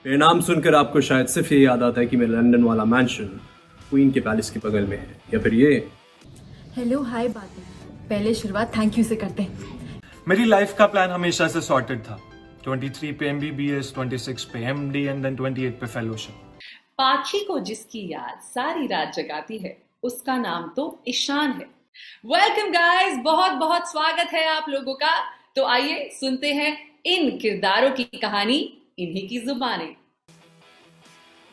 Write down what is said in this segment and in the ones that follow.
मेरा नाम सुनकर आपको शायद सिर्फ ये याद आता है कि मेरा लंदन वाला मैंशन क्वीन के पैलेस के बगल में है, या फिर ये। हेलो हाय बातें। पहले शुरुआत थैंक यू से करते हैं। मेरी लाइफ का प्लान हमेशा से सॉर्टेड था। 23 पे MBBS, 26 पे MD एंड देन 28 पे फेलोशिप। पाखी को जिसकी याद सारी रात जगाती है, उसका नाम तो ईशान है। वेलकम गाइस, बहुत बहुत स्वागत है आप लोगों का। तो आइए सुनते हैं इन किरदारों की कहानी इन्हीं की जुबानी।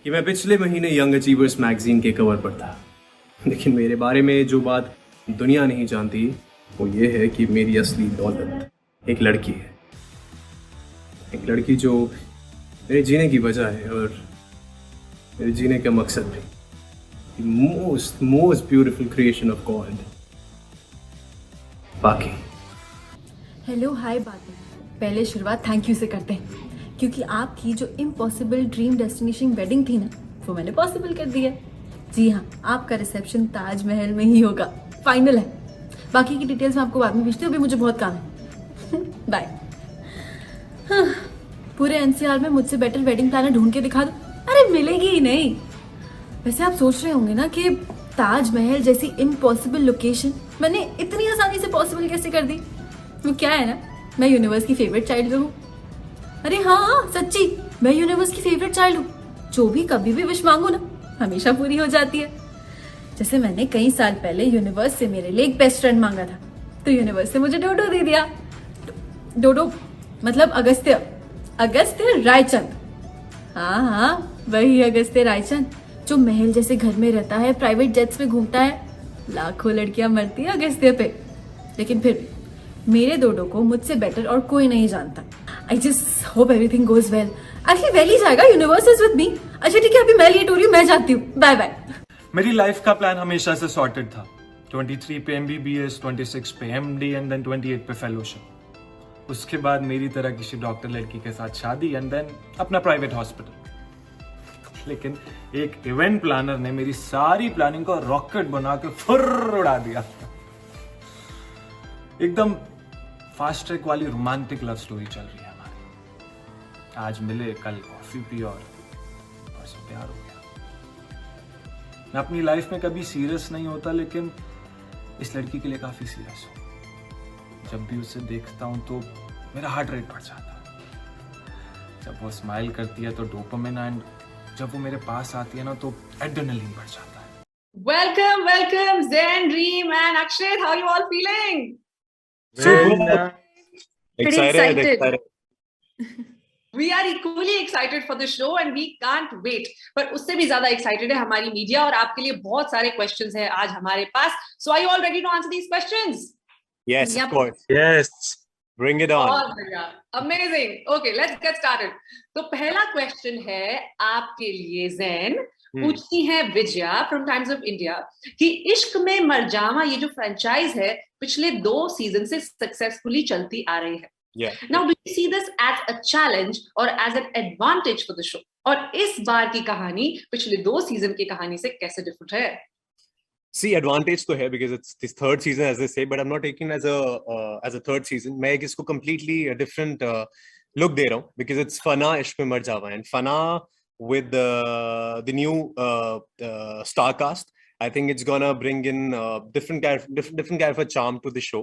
कि मैं पिछले महीने यंग अचीवर्स मैगजीन के कवर पर था, लेकिन मेरे बारे में जो बात दुनिया नहीं जानती वो ये है कि मेरी असली दौलत एक लड़की है। एक लड़की जो मेरे जीने की वजह है और मेरे जीने का मकसद भी। Most most beautiful creation of God, बाकी। हेलो हाय बातें। पहले शुरुआत थैंक यू से करते हैं, क्योंकि आपकी जो इम्पॉसिबल ड्रीम डेस्टिनेशन वेडिंग थी ना, वो मैंने पॉसिबल कर दिया। जी हाँ, आपका रिसेप्शन ताजमहल में ही होगा, फाइनल है। बाकी की डिटेल्स मैं आपको बाद में भेजती हूँ, अभी मुझे बहुत काम है। बाय। हाँ, पूरे NCR में मुझसे बेटर वेडिंग प्लानर ढूंढ के दिखा दो, अरे मिलेगी ही नहीं। वैसे आप सोच रहे होंगे ना कि ताजमहल जैसी इम्पॉसिबल लोकेशन मैंने इतनी आसानी से पॉसिबल कैसे कर दी। वो क्या है ना, मैं यूनिवर्स की फेवरेट चाइल्ड हूँ। अरे हाँ सच्ची, मैं यूनिवर्स की फेवरेट चाइल्ड हूँ। जो भी कभी भी विश मांगू ना, हमेशा पूरी हो जाती है। जैसे मैंने कई साल पहले यूनिवर्स से मेरे लिए एक बेस्ट फ्रेंड मांगा था, तो यूनिवर्स से मुझे डोडो दे दिया। डोडो मतलब अगस्त्य, अगस्त्य रायचंद। हाँ हाँ, वही अगस्त्य रायचंद जो महल जैसे घर में रहता है, प्राइवेट जेट्स में घूमता है। लाखों लड़कियां मरती है अगस्त्य पे, लेकिन फिर भी मेरे डोडो को मुझसे बेटर और कोई नहीं जानता। I just hope everything goes well. Actually well ही जाएगा, यूनिवर्स इज विद मी। अच्छा ठीक है, अभी मैं लेट हो रही हूँ, मैं जाती हूँ, बाय बाय। मेरी लाइफ का प्लान हमेशा से सॉर्टेड था। 23 पे MBBS, 26 पे MD एंड देन 28 पे फेलोशिप। उसके बाद मेरी तरह किसी डॉक्टर लड़की के साथ शादी एंड देन अपना प्राइवेट हॉस्पिटल। लेकिन एक इवेंट प्लानर ने मेरी सारी प्लानिंग को रॉकेट बना के फुर्र उड़ा दिया। एकदम फास्ट ट्रैक वाली रोमांटिक लव स्टोरी चल रही है हमारी। आज मिले, कल कॉफी पी और परसों प्यार हो गया। मैं अपनी लाइफ में कभी सीरियस नहीं होता, लेकिन इस लड़की के लिए काफी सीरियस हूं। जब भी उसे देखता हूं तो मेरा हार्ट रेट बढ़ जाता है। जब वो स्माइल करती है तो डोपामिन, एंड जब वो मेरे पास आती है ना तो एड्रेनलिन बढ़ जाता है। Welcome welcome Zain, dream and Akshay, how you all feeling? Pretty excited. We are equally excited for the show and we can't wait. पर उससे भी ज्यादा excited है हमारी मीडिया, और आपके लिए बहुत सारे questions हैं आज हमारे पास. So are you all ready to answer these questions? Yes, Yep. of course. Yes. Bring it on. बहुत बढ़िया, amazing. Okay, let's get started. तो पहला question है आपके लिए ज़ैन. पूछती है Vijaya from times of India कि इश्क में मर जावा ये जो फ्रेंचाइज है पिछले 2 सीजन से सक्सेसफुली चलती आ रही है. Yeah. Now, do you see this as a challenge or as an advantage for the show? और इस बार की कहानी पिछले 2 सीजन की कहानी से कैसे डिफरेंट है? See, advantage तो है because it's this third season, as they say, but I'm not taking as a third season. मैं इसको completely a different look दे रहा हूँ because it's Fana इश्क में मर जावा, and Fana with the new star cast, I think it's gonna bring in different kind of a charm to the show.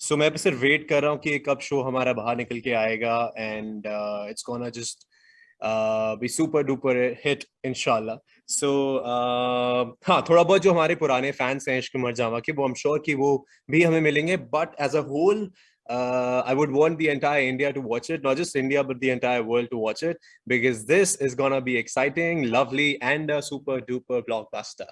So मैं बस सिर्फ वेट कर रहा हूँ कि कब शो हमारा बाहर निकल के आएगा, and it's gonna just be super duper hit inshallah. So हाँ, थोड़ा बहुत जो हमारे पुराने फैंस हैं इश्क में मर जावा के, वो I'm sure कि वो भी हमें मिलेंगे, but as a whole I would want the entire India to watch it, not just India but the entire world to watch it, because this is gonna be exciting, lovely and a super duper blockbuster.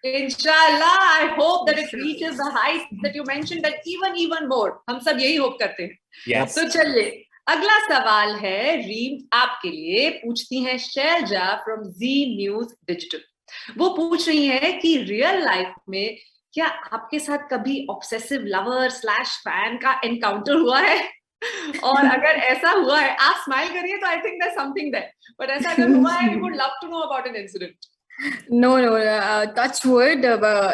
Inshallah, I hope that it reaches the heights that you mentioned and even more. हम सब यही hope करते हैं. Yes. तो चलिए, अगला सवाल है रीम आपके लिए. पूछती हैं शैलजा फ्रॉम जी न्यूज डिजिटल. वो पूछ रही है कि रियल लाइफ में क्या आपके साथ कभी ऑब्सेसिव लवर स्लैश फैन का एनकाउंटर हुआ है? और अगर ऐसा हुआ है, आप स्माइल करिए तो I think there something there, but ऐसा अगर हुआ है, we would love to know about an incident. No touch word,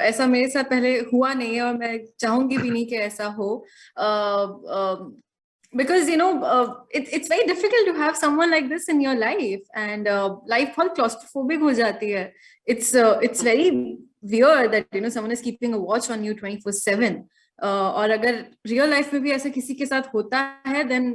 ऐसा मेरे साथ पहले हुआ नहीं है और मैं चाहूंगी भी नहीं कि ऐसा हो. because it's very difficult to have someone like this in your life, and life बहुत claustrophobic हो जाती है. It's very weird that someone is keeping a watch on you 24/7. और अगर real life में भी ऐसा किसी के साथ होता है, then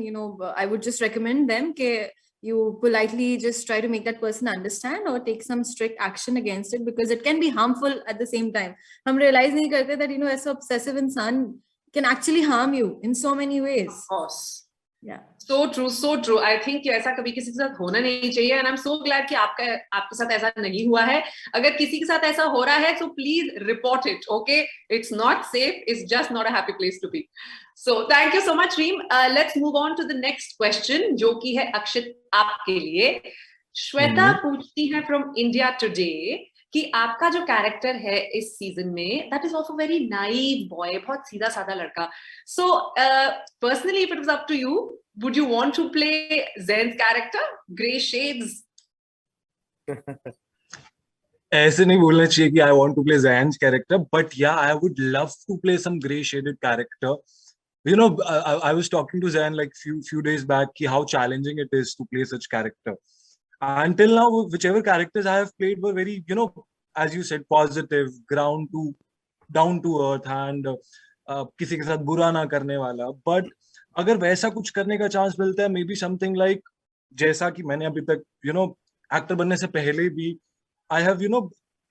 I would just recommend them कि you politely just try to make that person understand or take some strict action against it, because it can be harmful at the same time. हम realize नहीं करते that ऐसा obsessive इंसान can actually harm you in so many ways. Of course. Yeah. So true, so true. I think कि ऐसा कभी किसी के साथ होना नहीं चाहिए, and I'm so glad कि आपके साथ ऐसा नहीं हुआ है. अगर किसी के साथ ऐसा हो रहा है, so please report it. Okay, it's not safe. It's just not a happy place to be. So thank you so much, Reem. Let's move on to the next question, जो कि है अक्षित आपके लिए. श्वेता पूछती है from India Today कि आपका जो कैरेक्टर है इस सीजन में, that is also very naive boy, बहुत सीधा साधा लड़का. So personally, if it was up to you, would you want to play Zain's character, Grey Shades? ऐसे नहीं बोलना चाहिए कि I want to play Zayn's character, but yeah, I would love to play some grey shaded character. I was talking to Zayn like few days back how challenging it is to play such character. Until now, whichever characters I have played were very, as you said, positive, down to earth, and किसी के साथ बुरा ना करने वाला. But अगर वैसा कुछ करने का चांस मिलता है, maybe something like जैसा कि मैंने अभी तक एक्टर बनने से पहले भी I have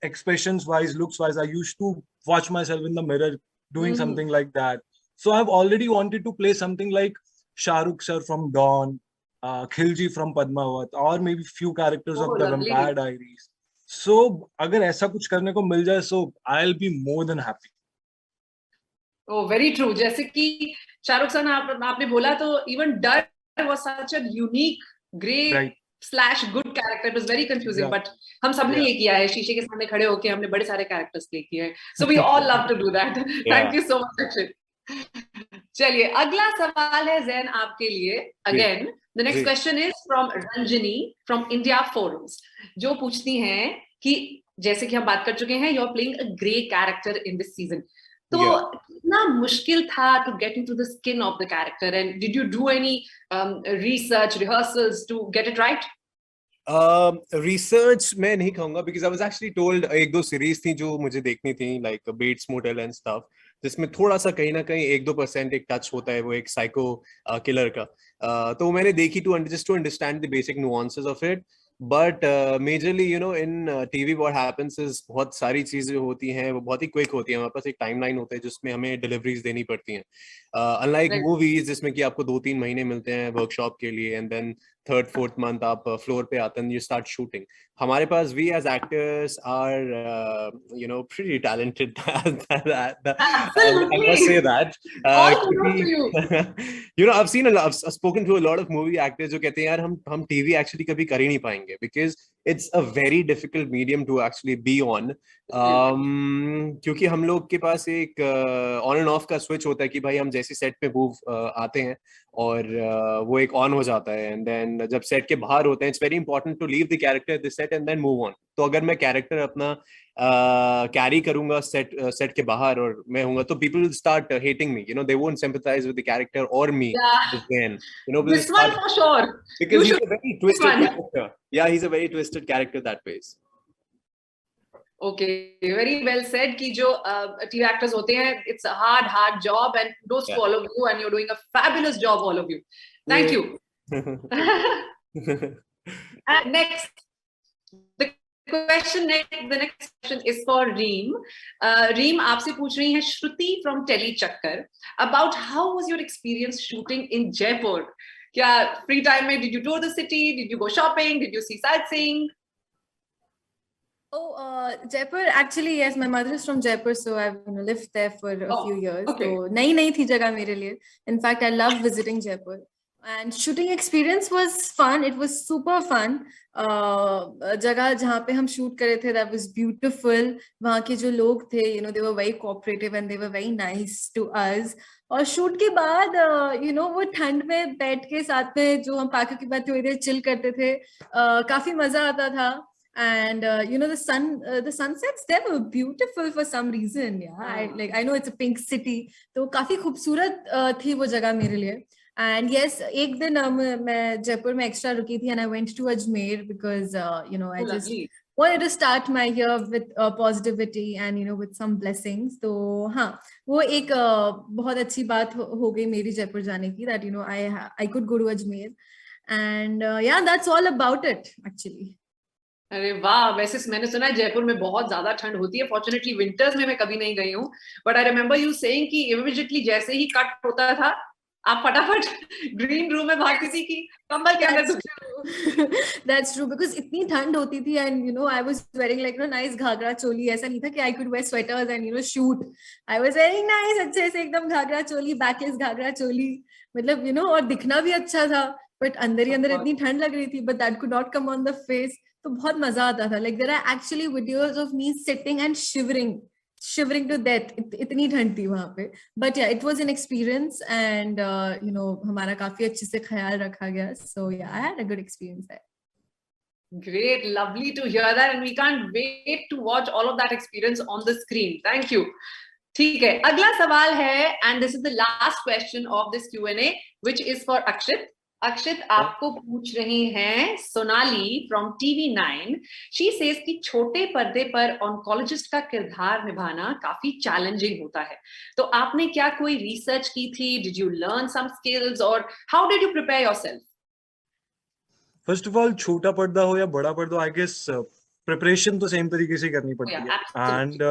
expressions wise, looks wise, I used to watch myself in the mirror doing something like that. So I've already wanted to play something like Shah Rukh sir from Dawn, Khilji from Padmavat, or maybe few characters of the lovely. Vampire Diaries. So अगर ऐसा कुछ करने को मिल जाए, so I'll be more than happy. Oh, very true. जैसे कि शाहरुख खान आपने बोला, तो even Dar was such a unique grey Right. / good character. It was very confusing, Yeah. but हम सबने ये किया है, शीशे के सामने खड़े होके हमने बड़े सारे characters play किए हैं. So we all love to do that. Thank you so much, Akshit. चलिए अगला सवाल है जैन आपके लिए. Again, the next question is from Ranjini from India Forums, जो पूछती हैं कि जैसे कि हम बात कर चुके हैं, you're playing a grey character in this season. तो कितना मुश्किल था to get into the skin of the character, and did you do any research, rehearsals to get it right? Research मैं नहीं कहूँगा, because I was actually told एक दो series थी जो मुझे देखनी थी, like Bates Motel and stuff, जिसमें थोड़ा सा कहीं ना कहीं 1-2% एक टच होता है वो एक साइको किलर का. तो मैंने देखी just to understand the basic nuances of it. But majorly, in TV what happens is बहुत सारी चीजें होती हैं, वो बहुत ही क्विक होती है. हमारे पास एक टाइमलाइन होता है जिसमें हमें डिलीवरीज देनी पड़ती हैं. Unlike movies जिसमें कि आपको 2-3 महीने मिलते हैं वर्कशॉप के लिए, and then 3rd-4th month आप फ्लोर पे आते हैं, you start shooting. हमारे पास we as actors are pretty talented. I must say that. I've seen I've spoken to a lot of movie actors जो कहते हैं यार हम TV actually कभी कर ही नहीं पाएंगे, because it's a very difficult medium to actually be on. क्योंकि हम लोग के पास एक ऑन एंड ऑफ का स्विच होता है कि भाई हम जैसे सेट पे मूव आते हैं और वो एक ऑन हो जाता है, एंड देन जब सेट के बाहर होते हैं, it's very important to leave the character at the set and then move on. तो अगर मैं कैरेक्टर अपना कैरी करूंगा सेट के बाहर और मैं हूंगा, तो people will start hating me, they won't sympathise with the character और me then, this one for sure, because he's a very twisted character. Yeah, he's a very twisted character that way. Okay, very well said कि जो TV actors होते हैं, it's a hard job, and kudos to all of you, and you're doing a fabulous job, all of you. Thank you. Next, the next question is for Reem. Reem आपसे पूछ रही है श्रुति from Tele Chakkar about how was your experience shooting in Jaipur? क्या free time में did you tour the city? Did you go shopping? Did you see sightseeing? Jaipur, actually, yes, my mother is from Jaipur, so I've lived there for a few years. Okay. So नई थी जगह मेरे लिए. In fact, I love visiting Jaipur. And shooting experience was fun. It was super fun. जगह जहाँ पे हम shoot करे थे, that was beautiful. वहाँ के जो लोग थे, they were very cooperative and they were very nice to us. और shoot के बाद, वो ठंड में बैठ के साथ में जो हम पार्क के बाद थोड़ी देर chill करते थे, काफी मजा आता था. And the sunsets there were beautiful for some reason. I know it's a pink city, तो काफी खूबसूरत थी वो जगह मेरे लिए. And yes, एक दिन मैं जयपुर में extra रुकी थी, and I went to Ajmer because you know, I Oh, just lovely. wanted to start my year with positivity and you know with some blessings. तो हाँ, वो एक बहुत अच्छी बात हो गई मेरी जयपुर जाने की, that you know I could go to Ajmer, and yeah, that's all about it actually. अरे वाह, वैसे मैंने सुना है जयपुर में बहुत ज्यादा ठंड होती है. फॉर्चुनेटली विंटर्स में मैं कभी नहीं गई हूँ, but I remember you saying कि इमीडिएटली जैसे ही कट होता था आप फटाफट ग्रीन रूम में भागती थी कि कंबल के अंदर. That's true. That's true because इतनी ठंड होती थी and you know I was wearing like no nice ghagra choli. ऐसा नहीं था कि I could wear sweaters and you know shoot. I was wearing nice अच्छे से एकदम घाघरा चोली, backless घाघरा चोली, मतलब you know, और दिखना भी अच्छा था, but अंदर ही अंदर इतनी ठंड लग रही थी, but that could not come on the face. तो बहुत मजा आता था. Like there are actually videos of me sitting and shivering to death. इतनी ठंड थी वहां पे. But yeah, it was an experience and you know हमारा काफी अच्छे से ख्याल रखा गया. So yeah, I had a good experience there. Great, lovely to hear that, and we can't wait to watch all of that experience on the screen. Thank you. ठीक है, अगला सवाल है, and this is the last question of this Q&A, which is for Akshit. अक्षित आपको पूछ रही हैं Sonali from TV9. She says कि छोटे पर्दे पर ऑन्कोलॉजिस्ट का किरदार निभाना काफी चैलेंजिंग होता है. तो आपने क्या कोई रिसर्च की थी? Did you learn some skills और how did you prepare yourself? First of all, छोटा पर्दा हो या बड़ा पर्दा, आई गेस प्रिपरेशन तो सेम तरीके से करनी पड़ती है. And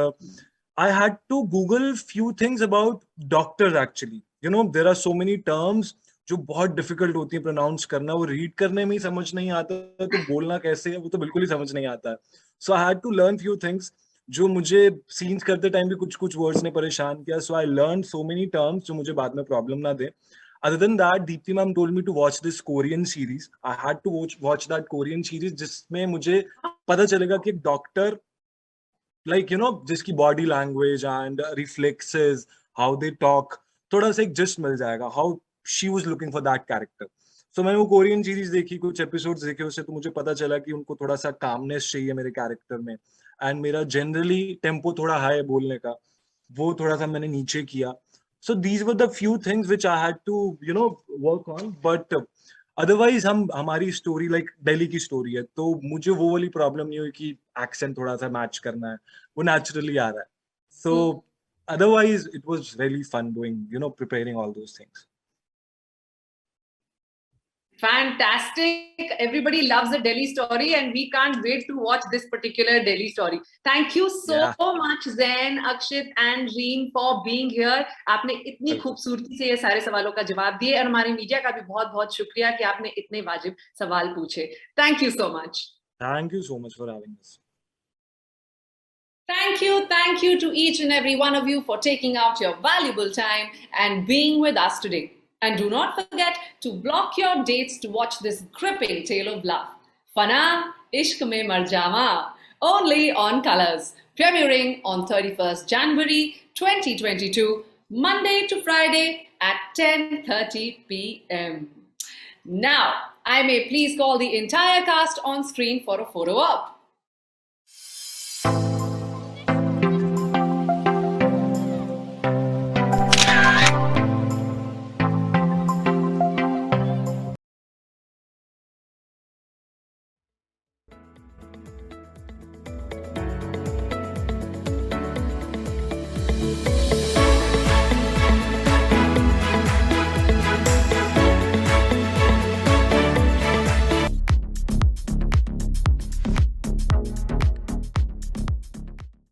I had to google few things about doctors actually. You know, there are so many terms जो बहुत डिफिकल्ट होती है प्रोनाउंस करना. वो रीड करने में ही समझ नहीं आता, तो बोलना कैसे है वो तो बिल्कुल ही समझ नहीं आता. So I had to learn few things जो मुझे सीन्स करते टाइम भी कुछ कुछ वर्ड्स ने परेशान किया. So I learn so many terms जो मुझे बाद में प्रॉब्लम ना दे. Other than that, Deepti ma'am told me to watch this Korean series. I had to watch that Korean series जिसमें मुझे पता चलेगा कि एक डॉक्टर, like you know, जिसकी body language and reflexes, how they talk, थोड़ा सा एक जस्ट मिल जाएगा how she was looking for that character. So मैंने वो कोरियन सीरीज देखी, कुछ एपिसोड्स देखे उससे, तो मुझे पता चला कि उनको थोड़ा सा कामनेस चाहिए मेरे कैरेक्टर में. एंड मेरा जनरली टेम्पो थोड़ा हाई है बोलने का, वो थोड़ा सा मैंने नीचे किया. So these were the few things which I had to, you know, work on. But otherwise हमारी स्टोरी लाइक दिल्ली की स्टोरी है, तो मुझे वो वाली प्रॉब्लम नहीं हुई कि एक्सेंट थोड़ा सा मैच करना है, वो नेचुरली आ रहा है. So otherwise it was really fun doing, you know, preparing all those things. Fantastic. Everybody loves a Delhi story and we can't wait to watch this particular Delhi story. Thank you so much Zain, Akshit and Reem for being here. आपने इतनी खूबसूरती से ये सारे सवालों का जवाब दिए और हमारे मीडिया का भी बहुत बहुत शुक्रिया कि आपने इतने वाजिब सवाल पूछे. Thank you so much. Thank you so much for having us. Thank you to each and every one of you for taking out your valuable time and being with us today. And do not forget to block your dates to watch this gripping tale of love. Fana Ishq Mein Mar Jawa, only on Colors, premiering on 31st January 2022, Monday to Friday at 10:30 p.m. Now, I may please call the entire cast on screen for a photo op.